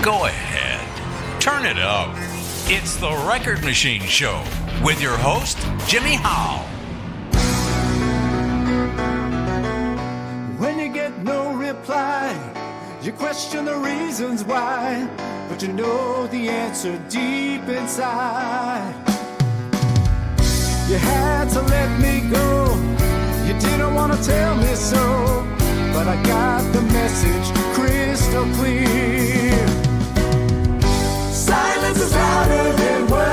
Go ahead. Turn it up. It's the Record Machine Show with your host, Jimmy Howe. When you get no reply, you question the reasons why, but you know the answer deep inside. You had to let me go, you didn't want to tell me so, but I got the message crystal clear. Silence is louder than words.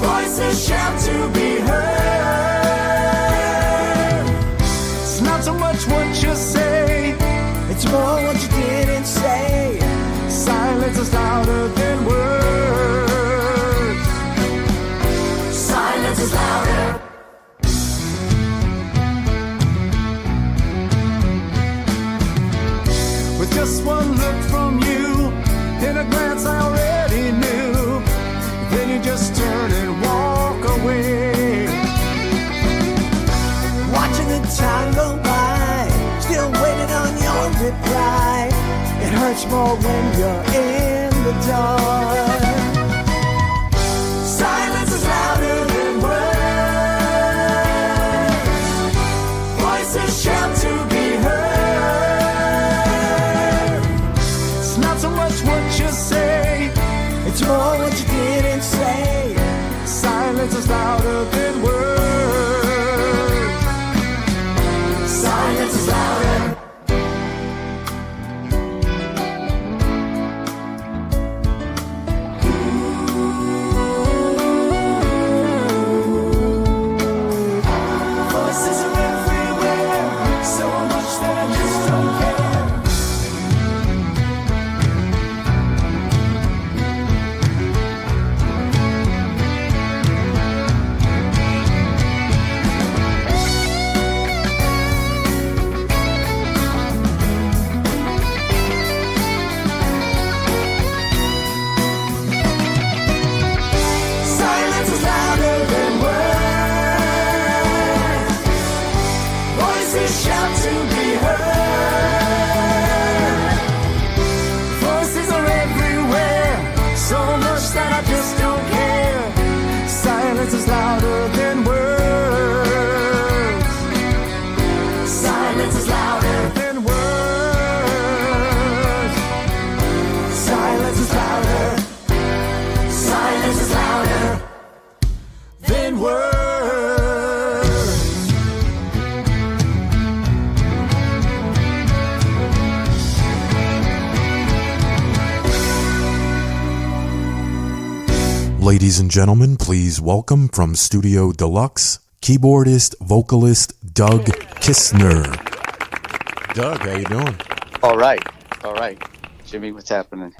Voices shout to be heard. It's not so much what you say, it's more what you didn't say. Silence is louder than words. Silence is louder. With just one look from you, in a glance I already knew, then you just turn and walk away. Watching the time go by, still waiting on your reply. It hurts more when you're in the dark. Silence is louder than words. Voices shout to be heard. It's not so much what you say, it's more what you didn't say. Silence is louder than words. Silence is louder. Voices are everywhere, so much that I just don't care. Silence is louder than words. Voices shout to be heard. Voices are everywhere, so much that I just don't care. Silence is louder than words. Silence is louder than words. Silence is louder. Silence is louder than words. Ladies and gentlemen, please welcome from Studio Deluxe, keyboardist, vocalist, Doug Kistner. Doug, how you doing? All right. Jimmy, what's happening?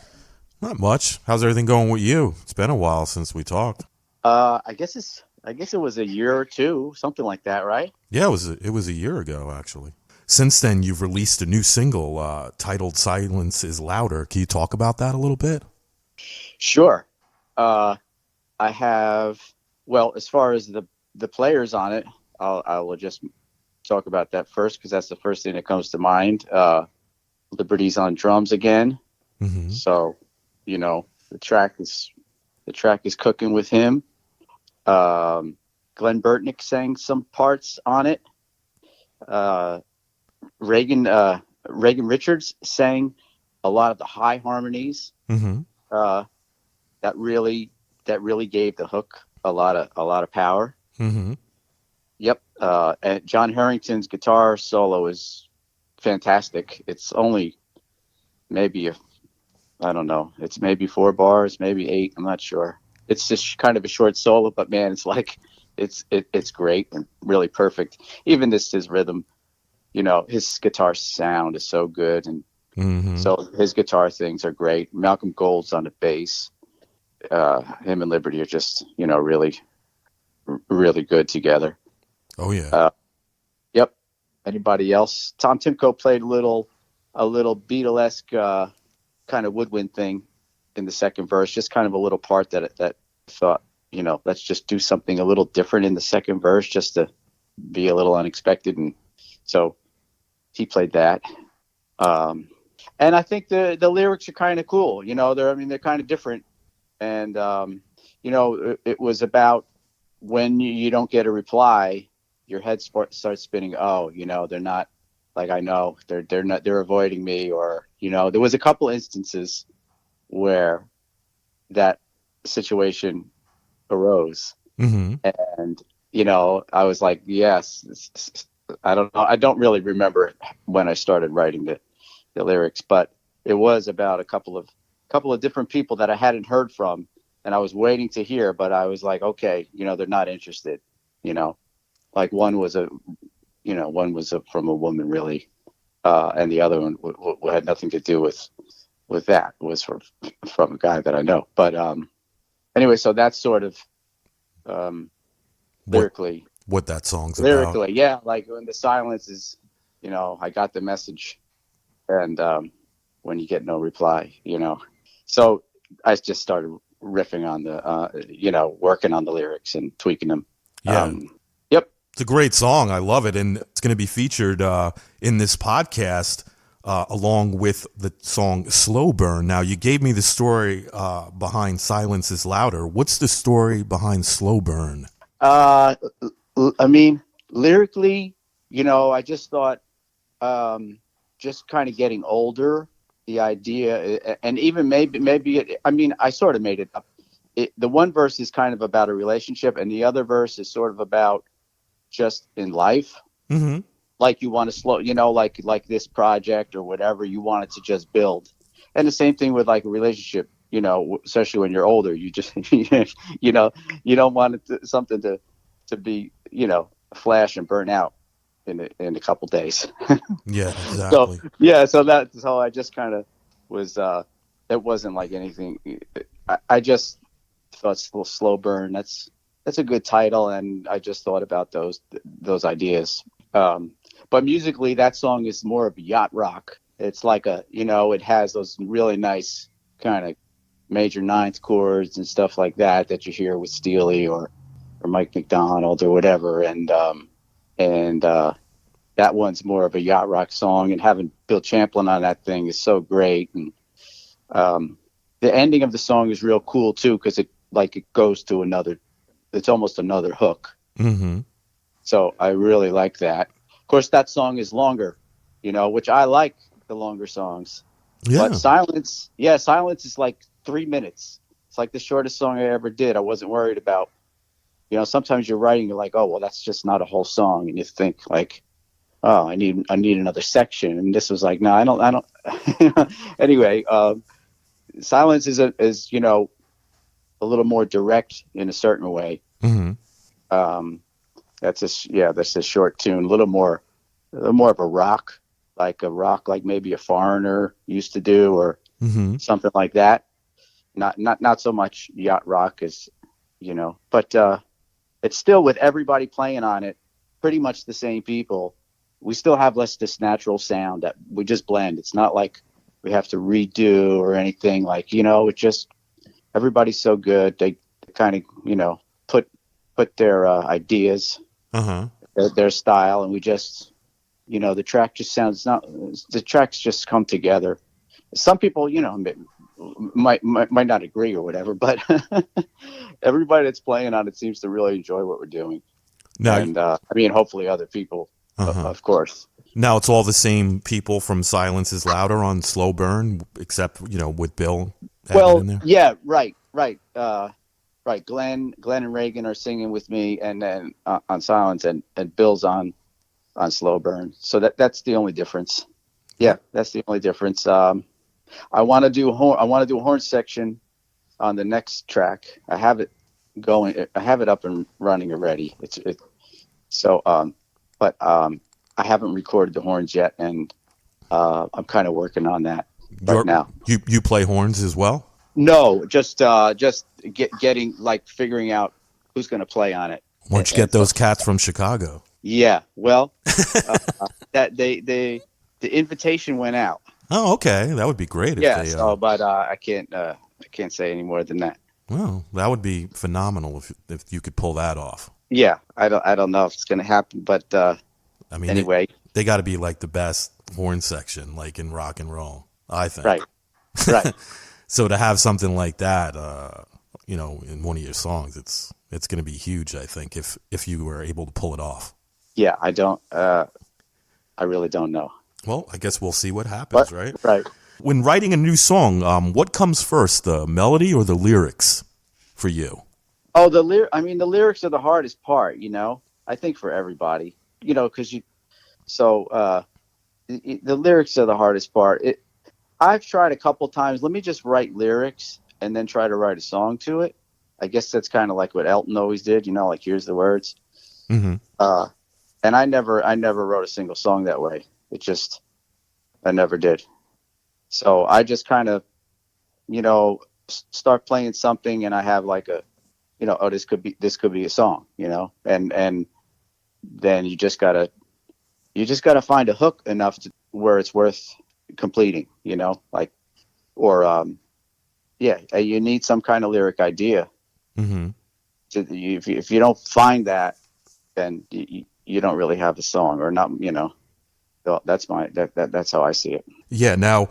Not much. How's everything going with you? It's been a while since we talked. I guess it was a year or two, something like that, right? Yeah, it was a year ago, actually. Since then, you've released a new single titled Silence is Louder. Can you talk about that a little bit? Sure. I have, well, as far as the players on it, I will just talk about that first because that's the first thing that comes to mind. Liberty's on drums again. Mm-hmm. So, you know, the track is cooking with him. Glen Burtnik sang some parts on it. Reagan Richards sang a lot of the high harmonies. Mm-hmm. That really gave the hook a lot of power. Mm-hmm. Yep. And Jon Herington's guitar solo is fantastic. It's only maybe it's maybe 4 bars, maybe 8. I'm not sure. It's just kind of a short solo, but man, it's like, it's great and really perfect. Even his rhythm, you know, his guitar sound is so good. And Mm-hmm. so his guitar things are great. Malcolm Gould's on the bass. Him and Liberty are just, you know, really, really good together. Oh yeah. Yep. Anybody else? Timko played a little Beatlesque kind of woodwind thing in the second verse. Just kind of a little part that thought, you know, let's just do something a little different in the second verse, just to be a little unexpected. And so he played that. And I think the lyrics are kind of cool. They're kind of different. And, it was about when you don't get a reply, your head starts spinning. Oh, they're not, like, I know they're avoiding me, or, there was a couple instances where that situation arose. Mm-hmm. And, I was like, yes, I don't know. I don't really remember when I started writing the lyrics, but it was about a couple of different people that I hadn't heard from, and I was waiting to hear, but I was like, okay, they're not interested, like one was from a woman, really. And the other one had nothing to do with that. It was from a guy that I know. But anyway, so that's sort of lyrically what that song's lyrically, about. yeah. Like when the silence is, I got the message, and when you get no reply, So I just started riffing on the, working on the lyrics and tweaking them. Yeah. Yep. It's a great song. I love it. And it's going to be featured in this podcast along with the song Slow Burn. Now, you gave me the story behind Silence is Louder. What's the story behind Slow Burn? I mean, lyrically, I just thought, just kind of getting older, the idea, and even maybe I sort of made it up. The one verse is kind of about a relationship, and the other verse is sort of about just in life. Mm-hmm. Like you want to slow, like this project or whatever, you want it to just build. And the same thing with like a relationship, especially when you're older, you just, you don't want something to be, flash and burn out in a couple days. Yeah, exactly. So I just kind of was, it wasn't like anything. I just thought Slow Burn, that's a good title. And I just thought about those ideas. But musically, that song is more of a yacht rock. It's like it has those really nice kind of major ninth chords and stuff like that you hear with Steely or Mike McDonald or whatever. And that one's more of a yacht rock song, and having Bill Champlin on that thing is so great. And the ending of the song is real cool too, because it goes to it's almost another hook. Mm-hmm. So I really like that. Of course, that song is longer, which I like the longer songs. Yeah. But Silence is like 3 minutes. It's like the shortest song I ever did. I wasn't worried about, sometimes you're writing, you're like, oh, well, that's just not a whole song. And you think like, oh, I need another section. And this was like, no, I don't. Anyway, Silence is a little more direct in a certain way. Mm-hmm. That's a short tune, a little more of a rock, like maybe a Foreigner used to do, or mm-hmm. something like that. Not so much yacht rock as, but it's still with everybody playing on it, pretty much the same people. We still have this natural sound that we just blend. It's not like we have to redo or anything, like, it just, everybody's so good. They kind of, put their ideas, Uh-huh. their style, and we just, the track just sounds the tracks just come together. Some people, might not agree or whatever, but everybody that's playing on it seems to really enjoy what we're doing. Now, And hopefully other people, Uh-huh. of course. Now it's all the same people from Silence is Louder on Slow Burn, except, with Bill added in there? Yeah, right. Right. Glen and Reagan are singing with me, and then on Silence, and Bill's on Slow Burn. So that's the only difference. Yeah, that's the only difference. I want to do a horn section on the next track. I have it going. I have it up and running already. But I haven't recorded the horns yet, and I'm kind of working on that right now. You play horns as well? No, just getting, like, figuring out who's going to play on it. Why don't you get those cats from Chicago? Yeah, well, that the invitation went out. Oh, okay, that would be great. But I can't say any more than that. Well, that would be phenomenal if you could pull that off. Yeah, I don't know if it's going to happen, but anyway, they got to be like the best horn section, like in rock and roll. I think. Right. Right. So to have something like that, in one of your songs, it's going to be huge, I think, if you were able to pull it off. Yeah, I really don't know. Well, I guess we'll see what happens, right? Right. When writing a new song, what comes first, the melody or the lyrics for you? Oh, the lyrics are the hardest part, I think for everybody, because the lyrics are the hardest part. I've tried a couple times. Let me just write lyrics and then try to write a song to it. I guess that's kind of like what Elton always did, like here's the words. Mm-hmm. And I never wrote a single song that way. I never did. So I just kind of, start playing something, and I have like this could be a song, and then you just gotta find a hook enough where it's worth completing, you need some kind of lyric idea. Mm-hmm. If you don't find that, then you don't really have a song, or not, that's how I see it. Yeah. Now,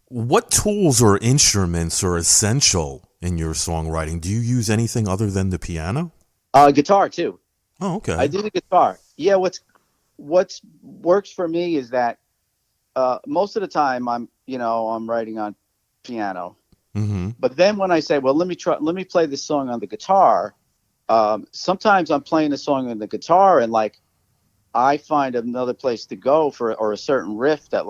what tools or instruments are essential in your songwriting? Do you use anything other than the piano? Guitar too. Oh, okay. I do the guitar. Yeah. What's works for me is that most of the time I'm writing on piano. Mm-hmm. But then when I say, well, let me play this song on the guitar. Sometimes I'm playing the song on the guitar, and like I find another place to go or a certain riff that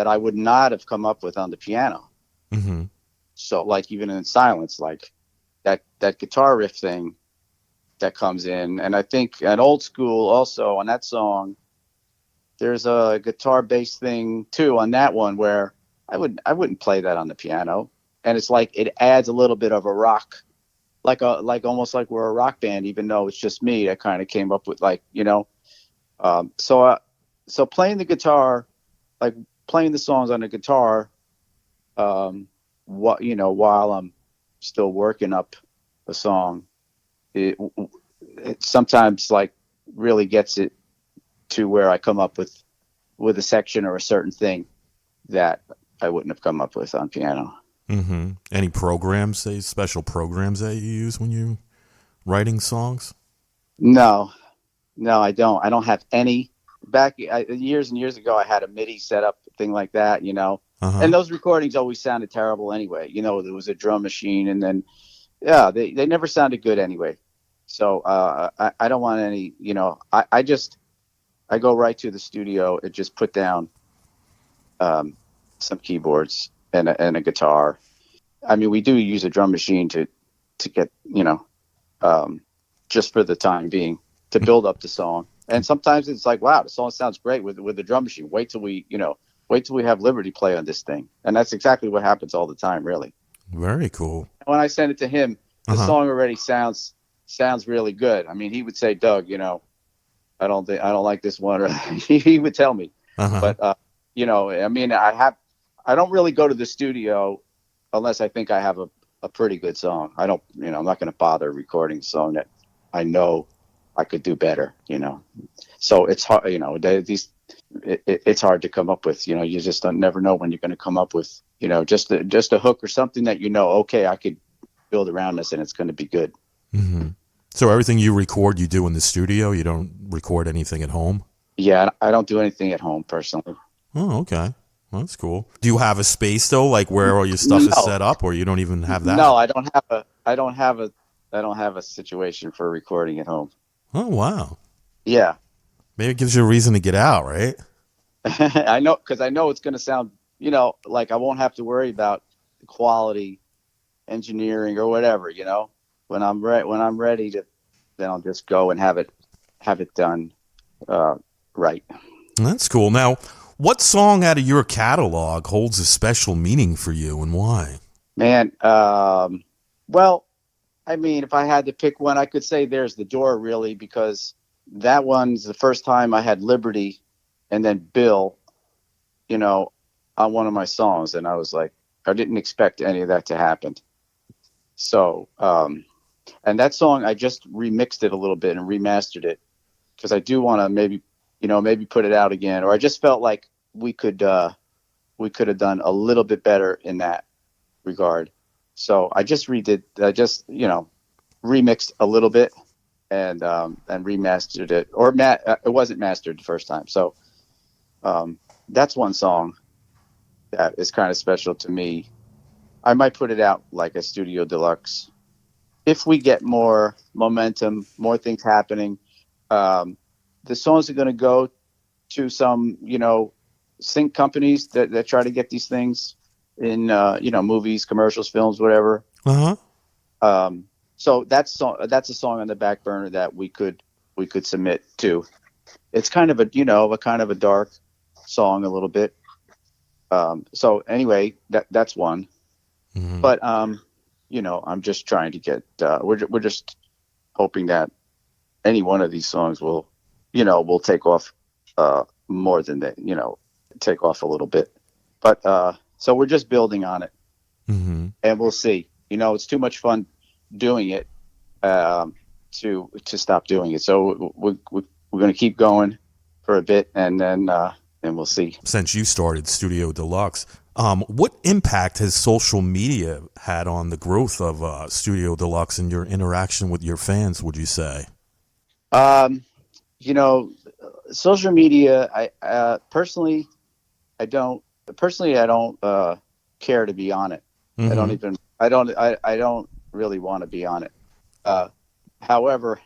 I would not have come up with on the piano. Mm-hmm. So like even in Silence, like that guitar riff thing that comes in, and I think at Old School also on that song, there's a guitar bass thing too on that one where I wouldn't play that on the piano, and it's like it adds a little bit of a rock, like almost like we're a rock band, even though it's just me that kind of came up with so playing the guitar, like playing the songs on the guitar, while I'm still working up a song, it sometimes like really gets it to where I come up with a section or a certain thing that I wouldn't have come up with on piano. Mm-hmm. Any special programs that you use when you're writing songs? No, I don't. I don't have any. Back years and years ago, I had a MIDI setup, thing like that, Uh-huh. and those recordings always sounded terrible anyway. There was a drum machine, and then, they never sounded good anyway. So I don't want any, I go right to the studio and just put down some keyboards and a guitar. I mean, we do use a drum machine to get, just for the time being, to build up the song. And sometimes it's like, wow, the song sounds great with the drum machine. Wait till we have Liberty play on this thing. And that's exactly what happens all the time, really. Very cool. When I send it to him, the Uh-huh. song already sounds really good. I mean, he would say, Doug, I don't like this one, or he would tell me. Uh-huh. But I mean, I don't really go to the studio unless I think I have a pretty good song. I don't, I'm not going to bother recording a song that I know I could do better, So it's hard, it's hard to come up with, you just never know when you're going to come up with, just a hook or something that, okay, I could build around this and it's going to be good. Mm-hmm. So everything you record, you do in the studio? You don't record anything at home? Yeah, I don't do anything at home personally. Oh, okay. Well, that's cool. Do you have a space though, like where all your stuff is set up, or you don't even have that? No, I don't have a situation for recording at home. Oh, wow. Yeah. Maybe it gives you a reason to get out, right? I know, because I know it's going to sound, like I won't have to worry about the quality engineering or whatever, when I'm ready to, then I'll just go and have it done right. That's cool. Now, what song out of your catalog holds a special meaning for you, and why? Man, well, I mean, if I had to pick one, I could say There's the Door, really, because that one's the first time I had Liberty and then Bill, on one of my songs. And I was like, I didn't expect any of that to happen. So, and that song, I just remixed it a little bit and remastered it because I do want to maybe put it out again. Or I just felt like we could we could have done a little bit better in that regard. So I just remixed a little bit and remastered it, or it wasn't mastered the first time. So that's one song that is kind of special to me. I might put it out like a studio deluxe if we get more momentum, more things happening. The songs are going to go to some, sync companies that try to get these things in, movies, commercials, films, whatever. So that's a song on the back burner that we could submit to. It's kind of a dark song a little bit. So anyway, that's one. Mm-hmm. But I'm just trying to get. We're just hoping that any one of these songs will take off more than they, take off a little bit. But so we're just building on it, mm-hmm. and we'll see. It's too much fun doing it to stop doing it. So we're going to keep going for a bit, and then we'll see. Since you started Studio Deluxe, what impact has social media had on the growth of Studio Deluxe and your interaction with your fans, would you say? Social media, I personally don't care to be on it. Mm-hmm. I don't really want to be on it. However,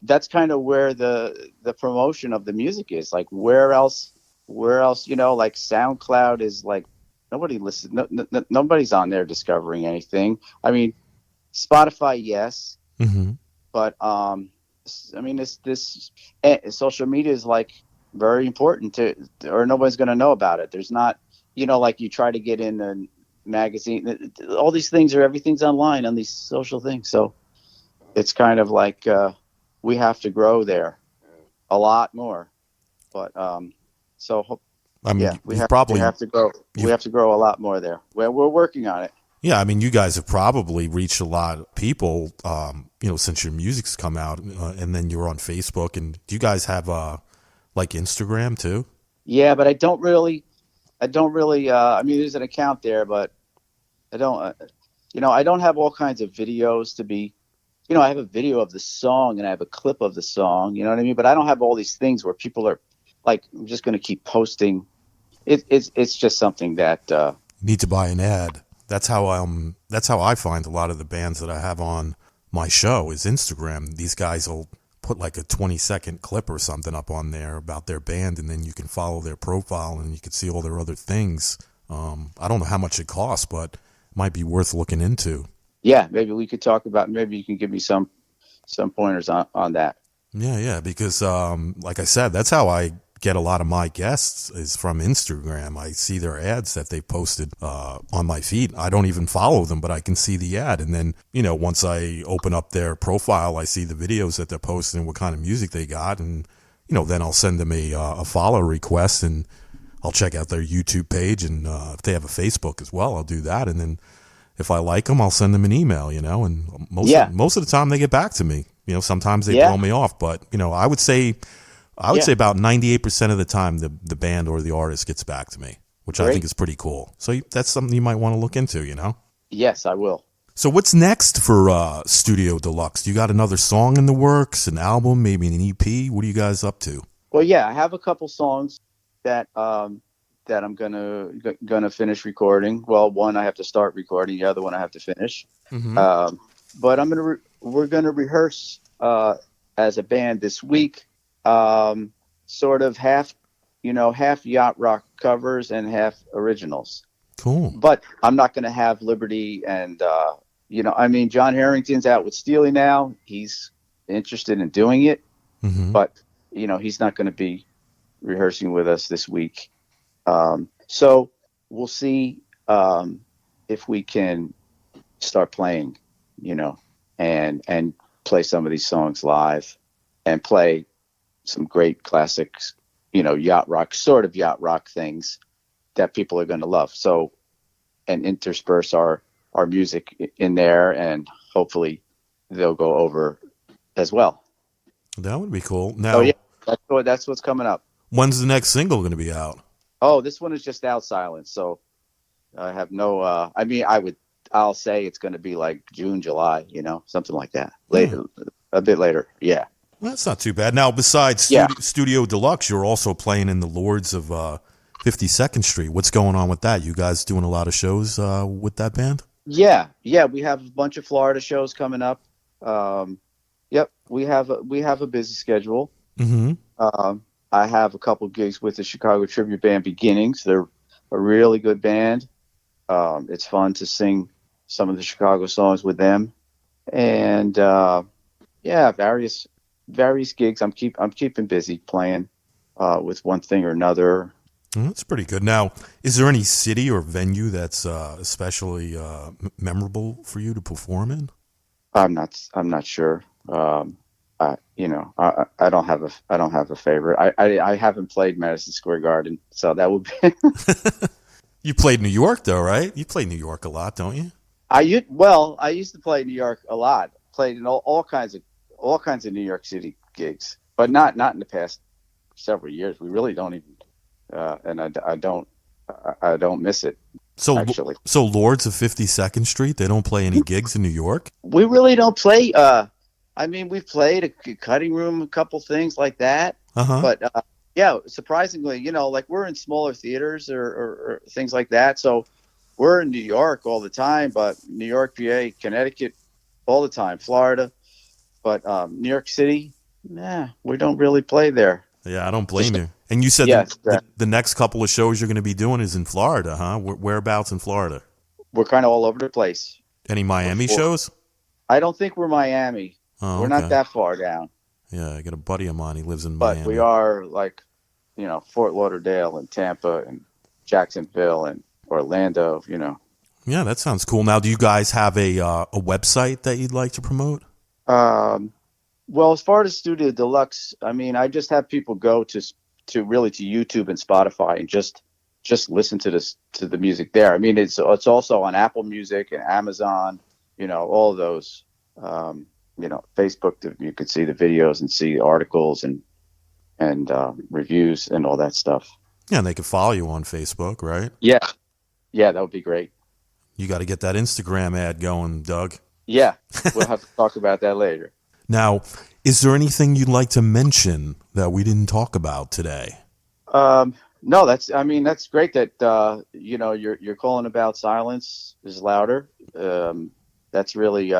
that's kind of where the promotion of the music is. Like where else, like SoundCloud is like nobody listens. Nobody's on there discovering anything. I mean, Spotify, yes. Mm-hmm. But this social media is like very important or nobody's going to know about it. There's not, like you try to get in a magazine, all these things everything's online on these social things. So it's kind of like we have to grow there a lot more. But we have to grow. We have to grow a lot more there. We're working on it. Yeah, I mean, you guys have probably reached a lot of people, since your music's come out, and then you're on Facebook. And do you guys have like Instagram too? Yeah, but I don't really. There's an account there, but I don't. I don't have all kinds of videos to be. I have a video of the song and I have a clip of the song. You know what I mean? But I don't have all these things where people are like, I'm just going to keep posting. It's just something that need to buy an ad. That's how I find a lot of the bands that I have on my show is Instagram. These guys will put like a 20-second clip or something up on there about their band, and then you can follow their profile and you can see all their other things. I don't know how much it costs, but it might be worth looking into. Yeah, maybe we could talk about. Maybe you can give me some pointers on that. Yeah, because like I said, that's how I get a lot of my guests is from Instagram. I see their ads that they posted on my feed. I don't even follow them, but I can see the ad. And then, once I open up their profile, I see the videos that they're posting, what kind of music they got. And, then I'll send them a follow request and I'll check out their YouTube page. And if they have a Facebook as well, I'll do that. And then if I like them, I'll send them an email, and most of the time they get back to me. Sometimes they blow me off, but, I would say about 98% of the time the band or the artist gets back to me, which I think is pretty cool. So that's something you might want to look into, Yes, I will. So what's next for Studio Deluxe? Do you got another song in the works, an album, maybe an EP? What are you guys up to? Well, yeah, I have a couple songs that I'm gonna finish recording. Well, one I have to start recording, the other one I have to finish. Mm-hmm. But we're gonna rehearse as a band this week. Sort of half yacht rock covers and half originals. Cool. But I'm not going to have Liberty and, Jon Herington's out with Steely now. He's interested in doing it, mm-hmm. but, he's not going to be rehearsing with us this week. So we'll see, if we can start playing, and play some of these songs live and play some great classics, yacht rock things that people are going to love. So, and intersperse our music in there, and hopefully they'll go over as well. That would be cool. Now, that's what's coming up. When's the next single going to be out? Oh, this one is just out Silence. So I have no, I'll say it's going to be like June, July, something like that. Later, a bit later. Yeah. Well, that's not too bad. Now, besides Studio Deluxe, you're also playing in the Lords of 52nd Street. What's going on with that? You guys doing a lot of shows with that band? Yeah. We have a bunch of Florida shows coming up. Yep. We have a busy schedule. Mm-hmm. I have a couple gigs with the Chicago tribute band Beginnings. They're a really good band. It's fun to sing some of the Chicago songs with them, and various gigs. I'm keeping busy playing with one thing or another. That's pretty good. Now, is there any city or venue that's especially memorable for you to perform in? I'm not sure. I don't have a favorite. I haven't played Madison Square Garden, so that would be. You played New York though, right? You play New York a lot, don't you? I used to play New York a lot. Played in all kinds of New York City gigs, but not in the past several years. We really don't even, and I don't miss it. So actually, Lords of 52nd Street, they don't play any gigs in New York? We really don't play. We've played a Cutting Room, a couple things like that. But surprisingly, like we're in smaller theaters or things like that. So we're in New York all the time, but New York, PA, Connecticut, all the time, Florida. But New York City, we don't really play there. Yeah, I don't blame you. And you said the next couple of shows you're going to be doing is in Florida, huh? Whereabouts in Florida? We're kind of all over the place. Any Miami shows? I don't think we're Miami. Oh, we're not that far down. Yeah, I got a buddy of mine. He lives in Miami. But we are like, Fort Lauderdale and Tampa and Jacksonville and Orlando, Yeah, that sounds cool. Now, do you guys have a website that you'd like to promote? Well, as far as Studio Deluxe, I just have people go to YouTube and Spotify and just listen to the music there. It's also on Apple Music and Amazon, all of those. Facebook, you could see the videos and see the articles and reviews and all that stuff. Yeah, and they could follow you on Facebook, right? Yeah, that would be great. You got to get that Instagram ad going, Doug. Yeah, we'll have to talk about that later. Now, is there anything you'd like to mention that we didn't talk about today? No, that's great that you're calling about Silence is Louder. That's really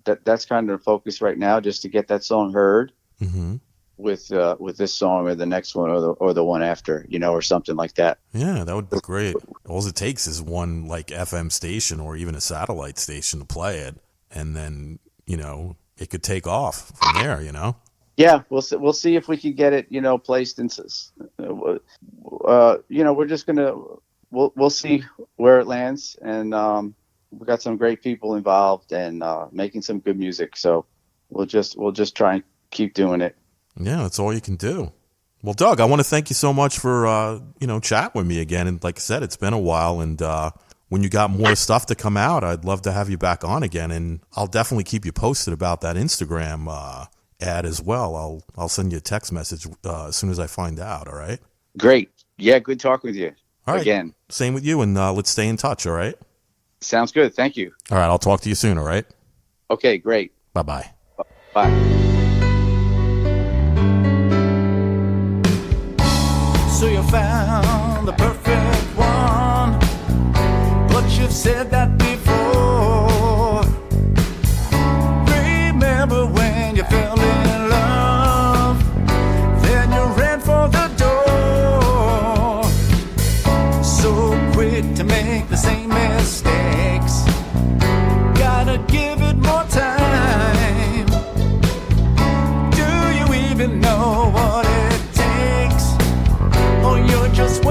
that's kind of the focus right now, just to get that song heard. Mm-hmm. With this song or the next one or the one after, or something like that. Yeah, that would be great. All it takes is one like FM station or even a satellite station to play it, and then it could take off from there. Yeah, we'll see if we can get it placed in. We're just gonna we'll see where it lands, and we've got some great people involved and making some good music. So we'll just try and keep doing it. Yeah, that's all you can do. Well, Doug, I want to thank you so much for chatting with me again. And like I said, it's been a while, and when you got more stuff to come out, I'd love to have you back on again. And I'll definitely keep you posted about that Instagram ad as well. I'll send you a text message as soon as I find out. All right. Great. Yeah, good talking with you. All right. Again. Same with you, and let's stay in touch. All right. Sounds good. Thank you. All right. I'll talk to you soon. All right. Okay. Great. Bye-bye. Bye. So you found the perfect one, but you've said that before. Remember when you fell in love, then you ran for the door. So quick to make the same mistakes, gotta give it more time. Do you even know what it takes? Or you're just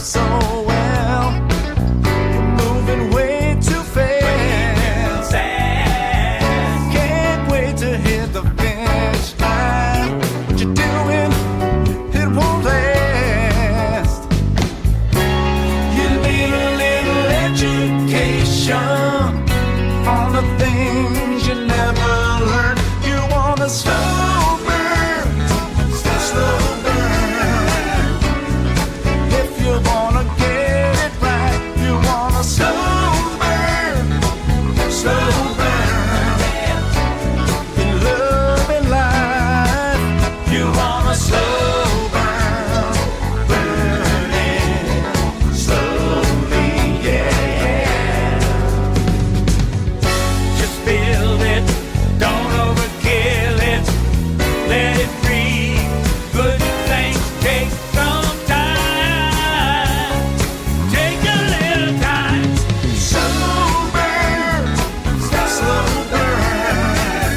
so well. We're moving way too fast. Can't wait to hit the finish line. What you're doing, it won't last. You need a little education on the things you never learned. You want a slow burn, slow burn. If you wanna get it right, you want a slow burn, slow burn. In love and life, you want a slow burn, burning slowly, yeah. Just build it, don't overkill it, let it breathe. Good things take some time. Take a little time. Slow burn, slow burn.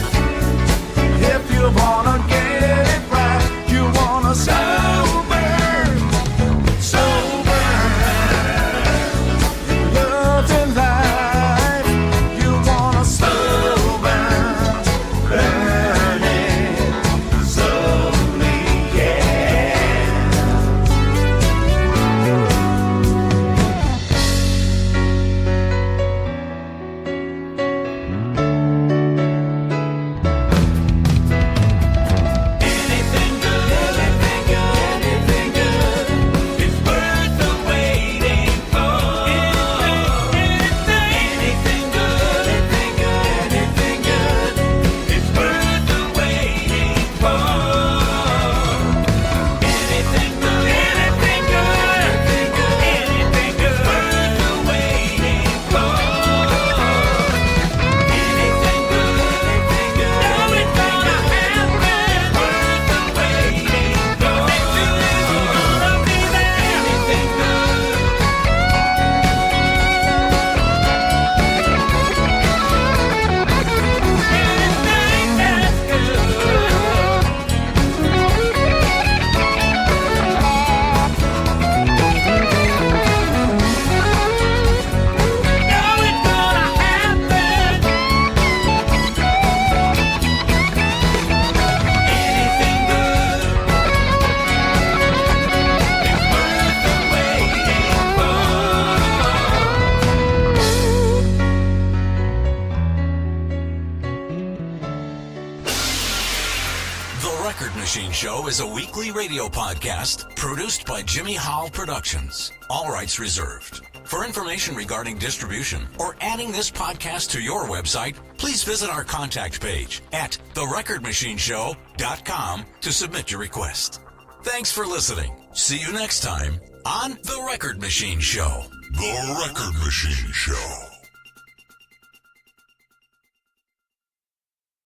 If you wanna get it right, you wanna slow burn, slow burn. Love and life, you wanna slow burn, burning slowly, yeah. Anything good, anything good, anything good is worth the waiting for. Anything good, anything good, anything good is worth the waiting for. Anything good, anything good, anything good, anything good worth the waiting for. Anything good, anything good, know it's gonna happen. Worth the waiting for. Next to you, gonna be there. Anything good. Anything that's good. Know it's gonna happen. Anything good is worth the waiting for. The Record Machine Show is a weekly radio podcast produced by Jimmy Howell Productions. All rights reserved. For information regarding distribution or adding this podcast to your website, please visit our contact page at therecordmachineshow.com to submit your request. Thanks for listening. See you next time on The Record Machine Show. The Record Machine Show.